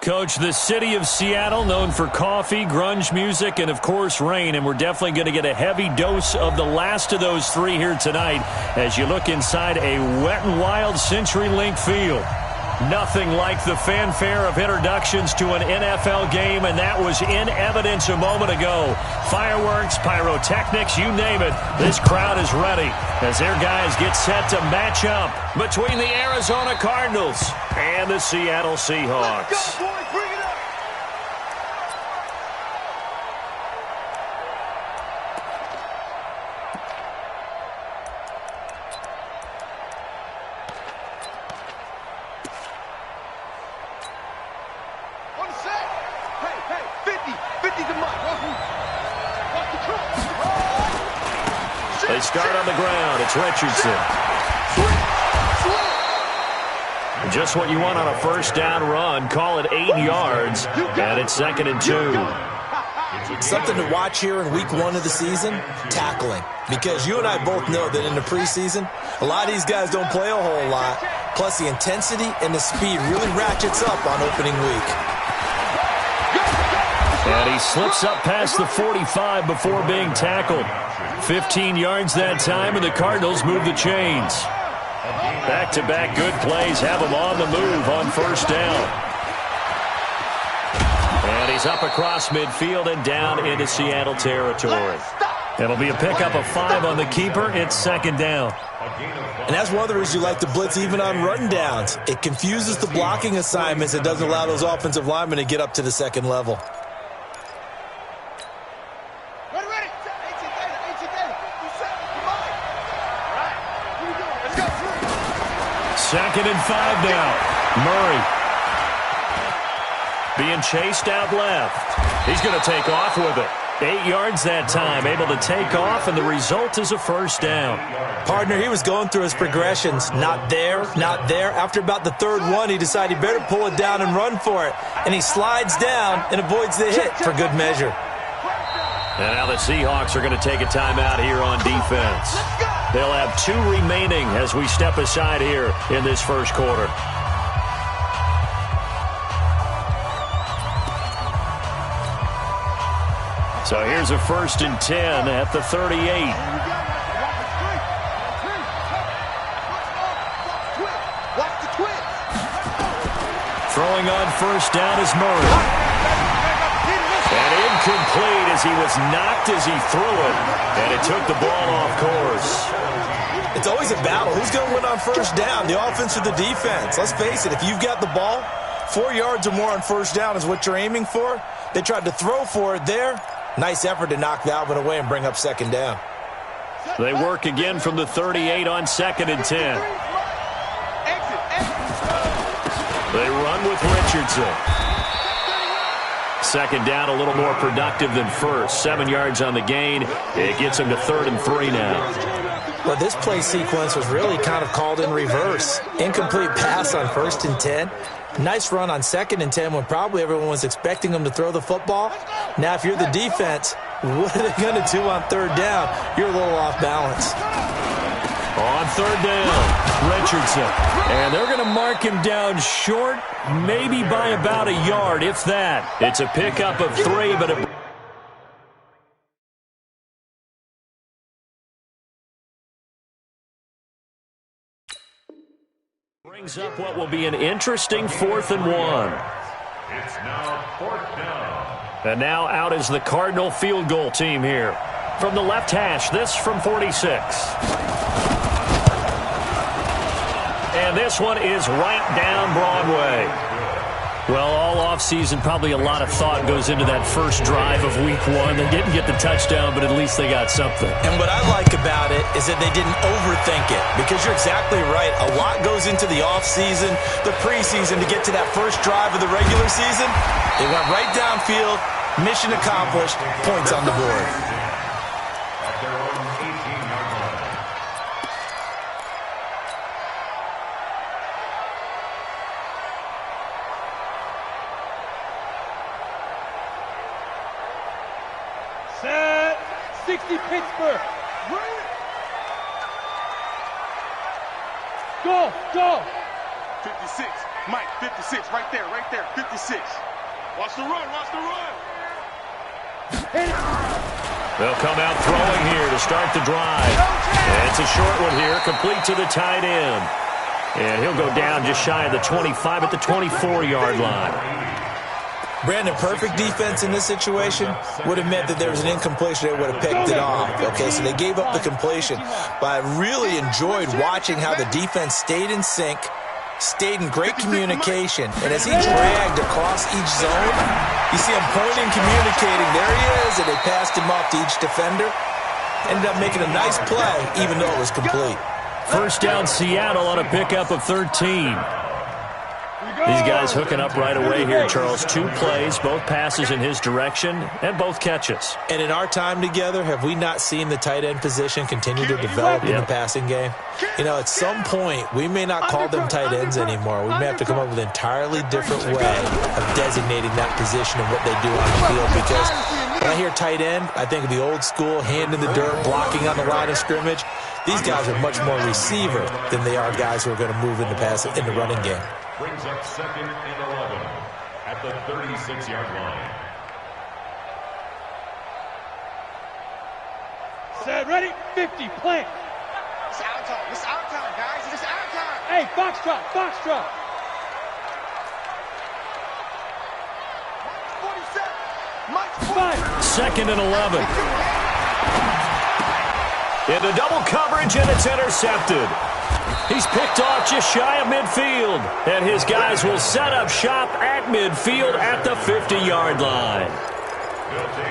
Coach, the city of Seattle, known for coffee, grunge music, and, of course, rain. And we're definitely going to get a heavy dose of the last of those three here tonight as you look inside a Wet n' Wild CenturyLink field. Nothing like the fanfare of introductions to an NFL game, and that was in evidence a moment ago. Fireworks, pyrotechnics, you name it. This crowd is ready as their guys get set to match up between the Arizona Cardinals and the Seattle Seahawks. Let's go, boys. Bring it up. On the set. Hey, 50. 50's the mark. Watch the cross. They start on the ground. It's Richardson. Just what you want on a first down run. Call it 8 yards, and it's 2nd and 2. Something to watch here in week 1 of the season, tackling. Because you and I both know that in the preseason, a lot of these guys don't play a whole lot. Plus, the intensity and the speed really ratchets up on opening week. And he slips up past the 45 before being tackled. 15 yards that time, and the Cardinals move the chains. Back-to-back good plays have him on the move on first down. And he's up across midfield and down into Seattle territory. It'll be a pickup of 5 on the keeper. It's 2nd down. And that's one of the reasons you like to blitz even on run downs. It confuses the blocking assignments. It doesn't allow those offensive linemen to get up to the second level. Ready. 18 data. You set. Come on. All right. Here we go. Let's go. 2nd and 5 now. Murray being chased out left. He's going to take off with it. 8 yards that time, able to take off, and the result is a first down. Partner, he was going through his progressions. Not there. After about the 3rd one, he decided he better pull it down and run for it. And he slides down and avoids the hit for good measure. And now the Seahawks are going to take a timeout here on defense. They'll have 2 remaining as we step aside here in this first quarter. So here's a 1st and 10 at the 38. Throwing on first down is Murray. And incomplete as he was knocked as he threw it. And it took the ball off course. It's always a battle. Who's going to win on first down, the offense or the defense? Let's face it, if you've got the ball, 4 yards or more on first down is what you're aiming for. They tried to throw for it there. Nice effort to knock that one away and bring up 2nd down. They work again from the 38 on 2nd and 10. They run with Richardson. 2nd down, a little more productive than first. 7 yards on the gain. It gets him to 3rd and 3 now. Well, this play sequence was really kind of called in reverse. Incomplete pass on 1st and 10. Nice run on 2nd and 10 when probably everyone was expecting him to throw the football. Now, if you're the defense, what are they going to do on 3rd down? You're a little off balance. On 3rd down, Richardson. And they're going to mark him down short, maybe by about a yard, if that. It's a pickup of 3, but it brings up what will be an interesting 4th and 1. It's now 4th down. And now out is the Cardinal field goal team here. From the left hash, this from 46. And this one is right down Broadway. Well, all offseason, probably a lot of thought goes into that first drive of week 1. They didn't get the touchdown, but at least they got something. And what I like about it is that they didn't overthink it, because you're exactly right. A lot goes into the offseason, the preseason, to get to that first drive of the regular season. They went right downfield, mission accomplished, points on the board. At their own 18-yard line. Set. 60 Pittsburgh. Go. 56. Mike, 56, right there, 56. Watch the run, watch the run. They'll come out throwing here to start the drive. And it's a short one here, complete to the tight end. And he'll go down just shy of the 25 at the 24-yard line. Brandon, perfect defense in this situation would have meant that there was an incompletion. They would have picked it off. Okay, so they gave up the completion. But I really enjoyed watching how the defense stayed in sync, stayed in great communication. And as he dragged across each zone, you see him pointing, communicating. There he is, and they passed him off to each defender. Ended up making a nice play, even though it was complete. First down, Seattle on a pickup of 13. These guys hooking up right away here, Charles. 2 plays, both passes in his direction, and both catches. And in our time together, have we not seen the tight end position continue to develop in the passing game? You know, at some point, we may not call them tight ends anymore. We may have to come up with an entirely different way of designating that position and what they do on the field. Because when I hear tight end, I think of the old school, hand in the dirt, blocking on the line of scrimmage. These guys are much more receiver than they are guys who are going to move in the running game. Brings up 2nd and 11 at the 36-yard line. Set, ready, 50, plant. It's our time. It's our time, guys. It's our time. Hey, foxtrot, foxtrot. 47. Mike's 40. 2nd and 11. Into double coverage, and it's intercepted. He's picked off just shy of midfield, and his guys will set up shop at midfield at the 50-yard line.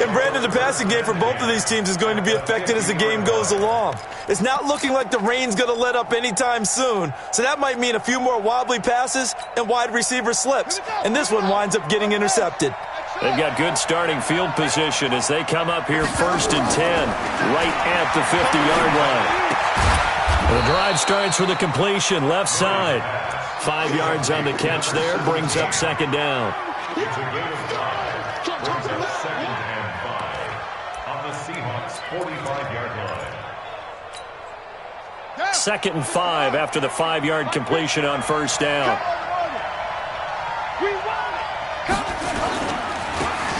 And Brandon, the passing game for both of these teams is going to be affected as the game goes along. It's not looking like the rain's going to let up anytime soon, so that might mean a few more wobbly passes and wide receiver slips, and this one winds up getting intercepted. They've got good starting field position as they come up here 1st and 10, right at the 50-yard line. The drive starts with a completion, left side. 5 yards on the catch there, brings up 2nd down. It's a gain of 5. Brings up 2nd and 5 on the Seahawks' 45-yard line. 2nd and 5 after the 5-yard completion on 1st down.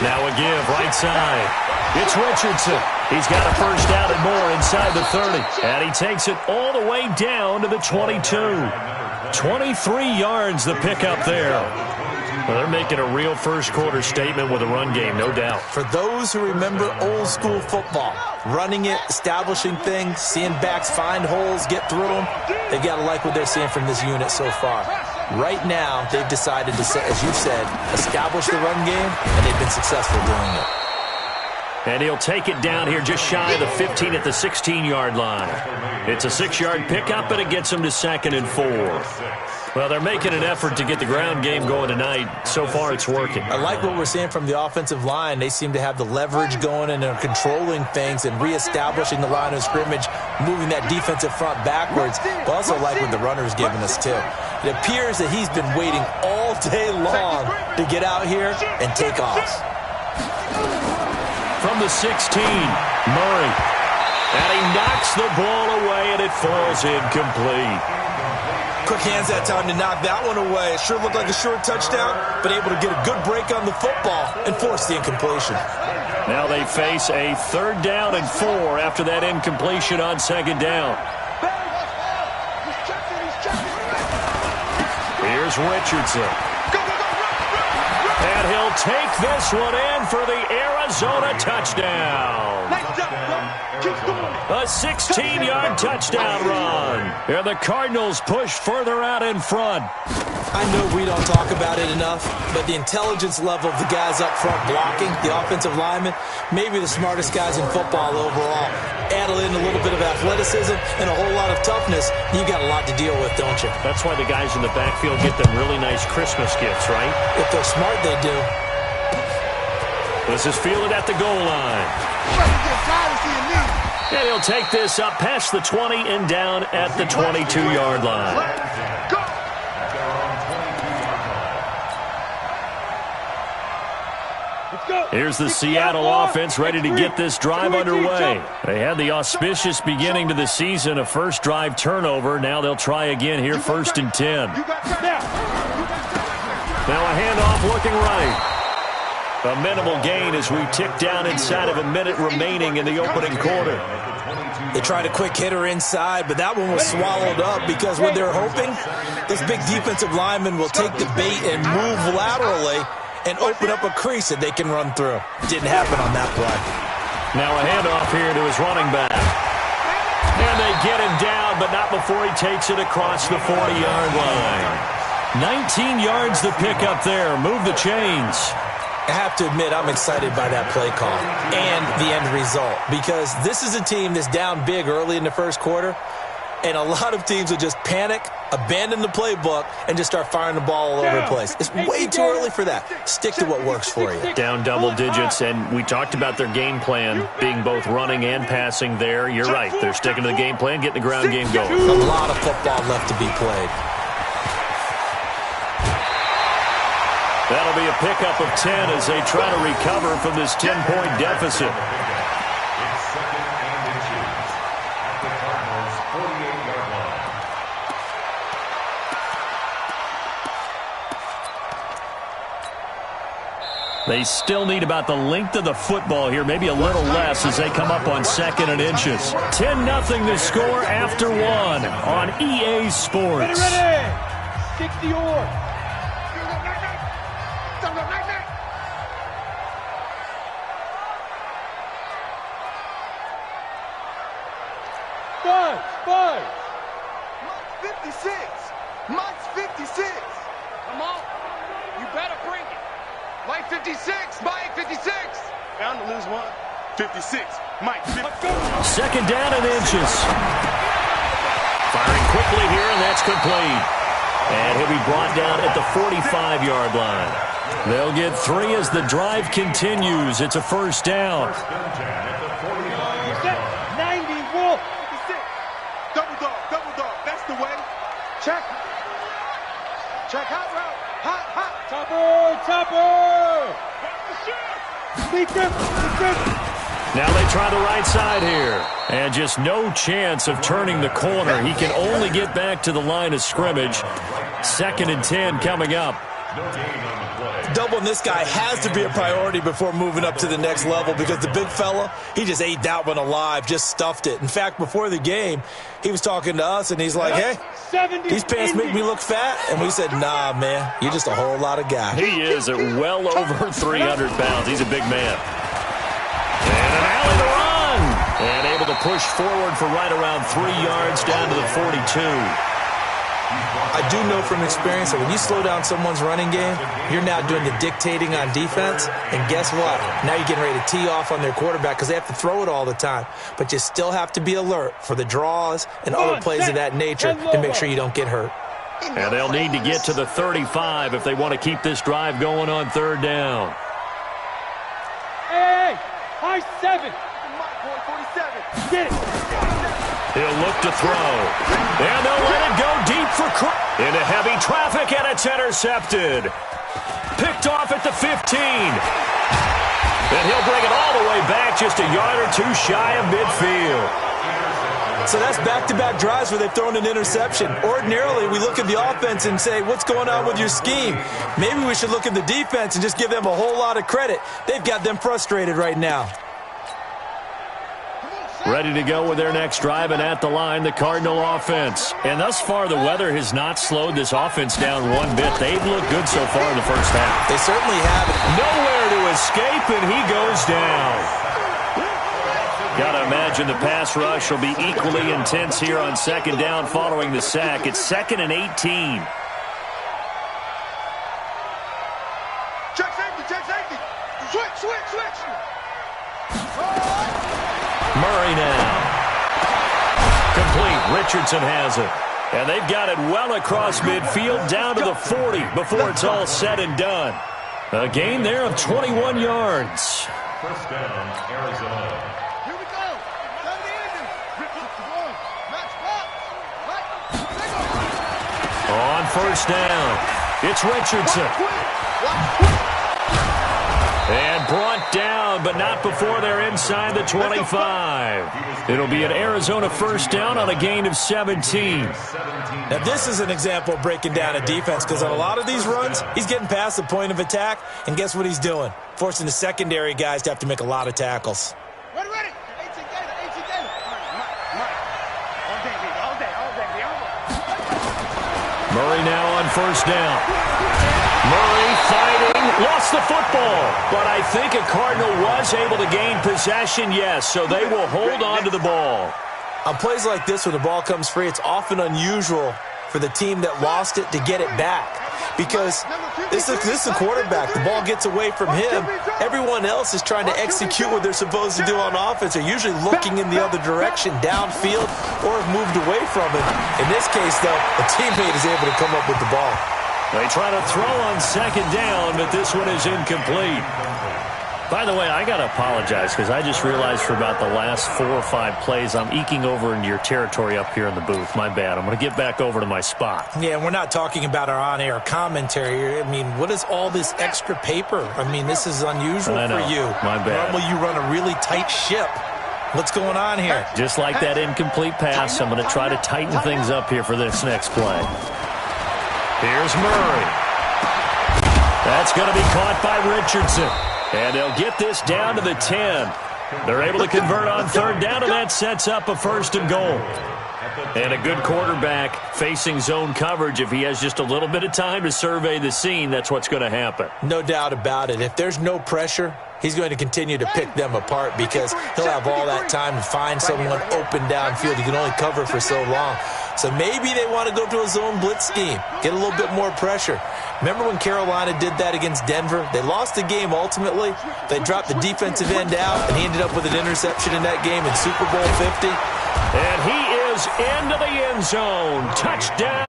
Now a give, right side. It's Richardson. He's got a 1st down and more inside the 30. And he takes it all the way down to the 22. 23 yards the pickup there. Well, they're making a real first-quarter statement with a run game, no doubt. For those who remember old-school football, running it, establishing things, seeing backs find holes, get through them, they've got to like what they're seeing from this unit so far. Right now, they've decided to, as you said, establish the run game, and they've been successful doing it. And he'll take it down here just shy of the 15 at the 16-yard line. It's a 6-yard pickup, and it gets them to 2nd and 4. Well, they're making an effort to get the ground game going tonight. So far, it's working. I like what we're seeing from the offensive line. They seem to have the leverage going and are controlling things and reestablishing the line of scrimmage, moving that defensive front backwards. But also like what the runner's giving us, too. It appears that he's been waiting all day long to get out here and take off. From the 16, Murray. And he knocks the ball away, and it falls incomplete. Quick hands that time to knock that one away. It sure looked like a short touchdown, but able to get a good break on the football and force the incompletion. Now they face a 3rd down and 4 after that incompletion on 2nd down. Here's Richardson. And he'll take this one in for the Arizona touchdown. A 16-yard touchdown run. And the Cardinals push further out in front. I know we don't talk about it enough, but the intelligence level of the guys up front blocking, the offensive linemen, maybe the smartest guys in football overall. Add in a little bit of athleticism and a whole lot of toughness, you got a lot to deal with, don't you? That's why the guys in the backfield get them really nice Christmas gifts, right? If they're smart, they do. This is fielded at the goal line. And he'll take this up past the 20 and down at the 22-yard line. Here's the Seattle offense ready to get this drive underway. They had the auspicious beginning to the season, a first drive turnover. Now they'll try again here, 1st and 10. Now a handoff looking right. A minimal gain as we tick down inside of a minute remaining in the opening quarter. They tried a quick hitter inside, but that one was swallowed up because when they're hoping, this big defensive lineman will take the bait and move laterally and open up a crease that they can run through. Didn't happen on that play. Now a handoff here to his running back. And they get him down, but not before he takes it across the 40-yard line. 19 yards to pick up there. Move the chains. I have to admit, I'm excited by that play call and the end result because this is a team that's down big early in the first quarter, and a lot of teams will just panic, abandon the playbook, and just start firing the ball all over the place. It's way too early for that. Stick to what works for you. Down double digits, and we talked about their game plan being both running and passing there. You're right. They're sticking to the game plan, getting the ground game going. A lot of football left to be played. That'll be a pickup of 10 as they try to recover from this 10-point deficit. It's second and inches at the Cardinals' 48-yard line. They still need about the length of the football here, maybe a little less as they come up on second and inches. 10-0 the score after one on EA Sports. Ready. 60 or. Five. Mike's 56. Mike's 56. Come on. You better bring it. Mike 56. Mike 56. Bound to lose one. 56. Mike 56. Second down and inches. Firing quickly here, and that's complete. And he'll be brought down at the 45-yard line. They'll get 3 as the drive continues. It's a first down. First and 10 at the 45-yard line. 90 Wolf. Double dog. That's the way. Check. Hot route. Hot. Topper. Sneak him. Now they try the right side here. And just no chance of turning the corner. He can only get back to the line of scrimmage. Second and 10 coming up. No gain on the play. Doubling this guy has to be a priority before moving up to the next level because the big fella, he just ate that one alive, just stuffed it. In fact, before the game, he was talking to us, and he's like, hey, these pants make me look fat. And we said, nah, man, you're just a whole lot of guy. He is at well over 300 pounds. He's a big man. And an alley to run. And able to push forward for right around 3 yards down to the 42. I do know from experience that when you slow down someone's running game, you're now doing the dictating on defense. And guess what? Now you're getting ready to tee off on their quarterback because they have to throw it all the time. But you still have to be alert for the draws and other plays of that nature to make sure you don't get hurt. And they'll need to get to the 35 if they want to keep this drive going on third down. Hey, high 7. Mike, boy, 47. Get it. He'll look to throw. And they'll let it go deep for into heavy traffic, and it's intercepted. Picked off at the 15. And he'll bring it all the way back just a yard or two shy of midfield. So that's back-to-back drives where they've thrown an interception. Ordinarily, we look at the offense and say, what's going on with your scheme? Maybe we should look at the defense and just give them a whole lot of credit. They've got them frustrated right now. Ready to go with their next drive, and at the line, the Cardinal offense. And thus far, the weather has not slowed this offense down one bit. They've looked good so far in the first half. They certainly have it. Nowhere to escape, and he goes down. Got to imagine the pass rush will be equally intense here on second down following the sack. It's 2nd and 18. Check safety. Switch. Murray now. Complete. Richardson has it. And they've got it well across midfield down to the 40 before it's all said and done. A gain there of 21 yards. First down, Arizona. Here we go. Down the engine. Match box. On first down, it's Richardson. And brought down down, but not before they're inside the 25. It'll be an Arizona first down on a gain of 17. Now, this is an example of breaking down a defense, because on a lot of these runs, he's getting past the point of attack, and guess what he's doing? Forcing the secondary guys to have to make a lot of tackles. Ready. Murray now on first down. Murray fighting, lost the football. But I think a Cardinal was able to gain possession, yes, so they will hold on to the ball. On plays like this where the ball comes free, it's often unusual for the team that lost it to get it back. Because this is a quarterback. The ball gets away from him. Everyone else is trying to execute what they're supposed to do on offense. They're usually looking in the other direction, downfield, or have moved away from it. In this case, though, a teammate is able to come up with the ball. They try to throw on second down, but this one is incomplete. By the way, I got to apologize because I just realized for about the last 4 or 5 plays, I'm eking over into your territory up here in the booth. My bad. I'm going to get back over to my spot. Yeah, and we're not talking about our on-air commentary. I mean, what is all this extra paper? I mean, this is unusual for you. My bad. Normally you run a really tight ship. What's going on here? Just like that incomplete pass, I'm going to try to tighten things up here for this next play. Here's Murray. That's going to be caught by Richardson. And they'll get this down to the 10. They're able to convert on third down, and that sets up a first and goal. And a good quarterback facing zone coverage. If he has just a little bit of time to survey the scene, that's what's going to happen. No doubt about it. If there's no pressure, he's going to continue to pick them apart because he'll have all that time to find someone open downfield. He can only cover for so long. So maybe they want to go to a zone blitz scheme, get a little bit more pressure. Remember when Carolina did that against Denver? They lost the game ultimately. They dropped the defensive end out, and he ended up with an interception in that game in Super Bowl 50. And he is into the end zone. Touchdown.